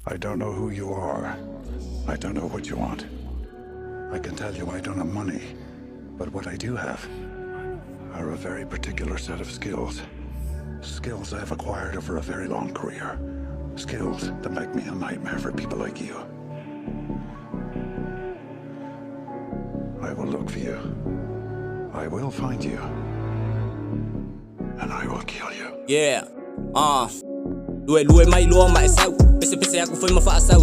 I don't know who you are. I don't know what you want. I can tell you I don't have money, but what I do have are a very particular set of skills. Skills I've acquired over a very long career. Skills that make me a nightmare for people like you. I will look for you. I will find you. And I will kill you. Yeah, Lue mai lua mai sau Pese aku foi ma fa sau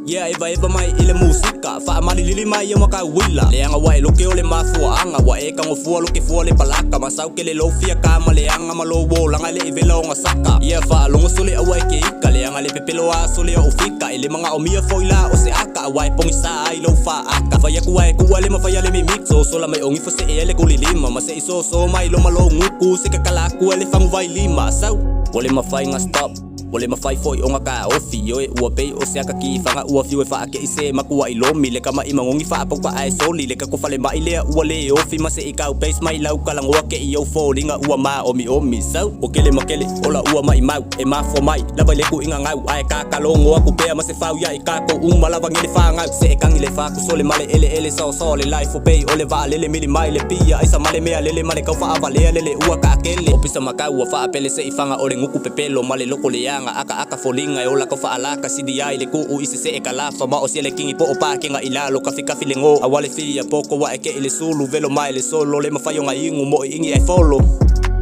Yeah eva mai ile musika Fa mali lili mai ia maka wila Leanga wa eloke ole mafua anga Wa eka ngofua loke fua le palaka Masau ke le lofia ka ma leanga malo wo Langa le ivela o ngasaka Yeah fa longo sole awa eke ika Leanga le pepelo a sole o fika Ile mga o mia foila o se aka Awa e pongisa ai lo fa aka Fa yaku wa eku wale ma fa yale mi mixo Sola mai ongi fo se ele kuli lima Ma se iso so mai lo malo nguku Se kakalaku ele fangu vai lima Sau Ole ma fai nga stop Ole mafai foi o ngaka ofi oe ua pei o se aka ki fanga ua fiu e fa ke ise makua ilomi le kama imangongi fa pa ai soli le ka ko fale mai le ua le ofi ma se ikau base mai lau kala ngoa ke i o folinga ua ma omi sau o kele makele ola ua mai mau e ma fo mai lava le ku inga ngau ai ka kalongo aku pe ma se fau ya ika ko mala vangi le fa ngau se kangi le fa ku sole male ele so le life o pei ole va le mili mai le pia isa male mea le male ka fa avale le ua ka kele opisa makau ua fa pele se ifanga ole nguku pepelo male loko le aka folinga e ola ko fa alaka sidi ai le ku isi se e kalafa ma o se le kingi po o pa kinga ilalo ka fika filengo awale fia poko wa eke ile sulu velo mai le solo le mafayo nga ingu mo ingi e follow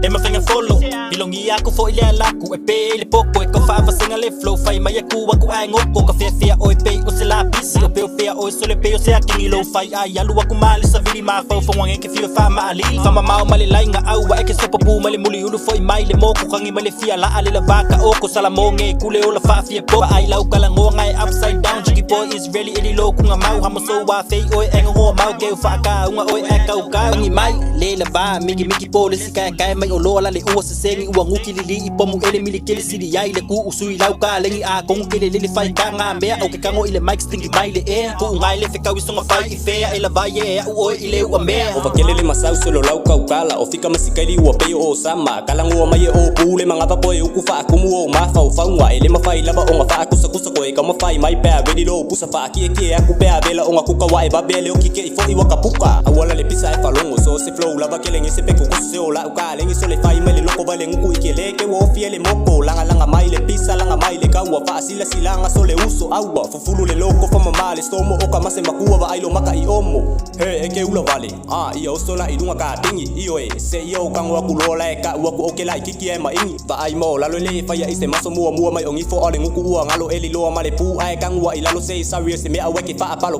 e ma fenga follow ilongi ako fo ile laku e pe le poko e ko fa singa le flow fai mai ku wa ku ai ngoko ka fia o pe o se la bisi o pe o so le pe o se akingi lo fai ai alu wa ku mali sa vili ma fo wange ke fia fa ma ali fa ma mali lainga au wa eke so popu mali muli ulu foi mai le moko kangi mali fia la ale la vaka o ko salamonge kule o la fa fia po ai lau kala ngai upside down jigi boy is really ili lo ku nga mau hamo so wa fei o engo ho mau ke fa ka unga o eka u ka ngi mai le la ba migi police ka mai o lo la le u se sengi u nguki lili ipomu ele milikele sidi yai le ku usui lau ka lengi a kong kele le fai ka nga mea o ke kango ile mic stingi mai le e ku ngai le feka wisonga fai ifea ele va ye u o ile u mea o vakele le masau solo lau ka ukala o fika masikaili u pe o sama kala ngo mai o pule manga pa po e ku fa ku mu o ma fa fa ngwa ele ma fai lava o nga fa kusa ko e ka ma fai mai pa ready lo pusa fa ki aku pe bela o nga ku ka wa e ba bele o ki ke fo i wa kapuka awala le pisa e fa longo so se flow lava ke lengi se pe ku se o la ka lengi so le fai mai le loko vale ngu ikele ke wo fiele moko langa mai le pisa langa mai le ka wa fa silanga so le uso awa fufulu le loko fa mama le stomo o ka mase makua va ailo maka i omo he e ke ula vale i o so la i lunga ka tingi i o e se i o ka ngwa ku lo la ka wa ku o ke la kiki e ma ingi va ai mo la lo le fa ya ise maso mua mai ongi fo ale nguku ua ngalo eli loa male pu ai kangua ilalo sei serious me awe ke fa palo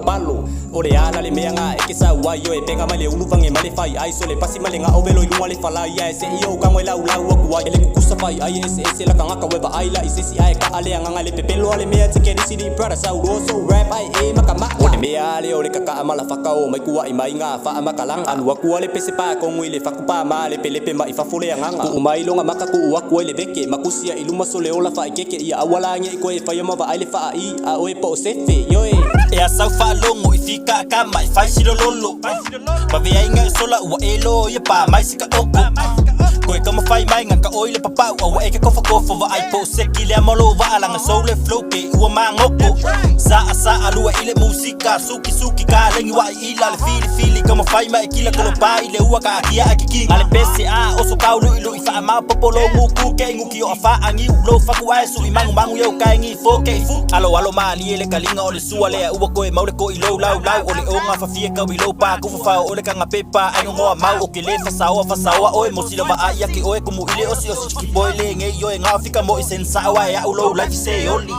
ole ala le mea nga e ke sa wa yo e penga male ulu vange male fai ai so le pasi male nga ovelo i lunga le fala ya se i o ka ngwe la ku wa ele ku sa fai ai ese la kanga ka weba ai la ise si ai ka ale nga le pepelo ale mea tike di sidi brother sa so rap ai e makama ole mea ale ole ka amala fa ka o mai ku ai mai nga fa makalang anu ku ale pese pa ko ngwe le fa ku pa male pelepe ma ifa fole nga ku mai longa maka ku wa ku ele beke makusia iluma so le ola fa keke ia awala nge ko e fa yama va ale fa ai a o e po sefe yo e a sa fa longo ifika ka mai fa silo lolo pa ve ai nga sola wa elo ye pa mai sika oko ko e kama fai mai nga ka oile papa o e ke ko fa va ai po se kile amolo va ala nga so le flow ke u ma ngoko sa alu ile musika suki ka lengi wa ila le fili kama fai mai kila ko pa ile u ka kia akiki ale pese a o so ka lu ifa ma popolo muku ke nguki o fa angi lo fa ku ai su mangu yo ka ngi fo ke fu alo mali ele kalinga ole su ale u ko e maule ko i lo lau ole o nga fa fie ka wi lo pa ku fa ole ka nga pepa ai ngo ma o ke le fa sawa o e mosila va ai ke o e kumu ile o si chiki boy le nge yo e nga fika mo isensa wa ya u lo life say only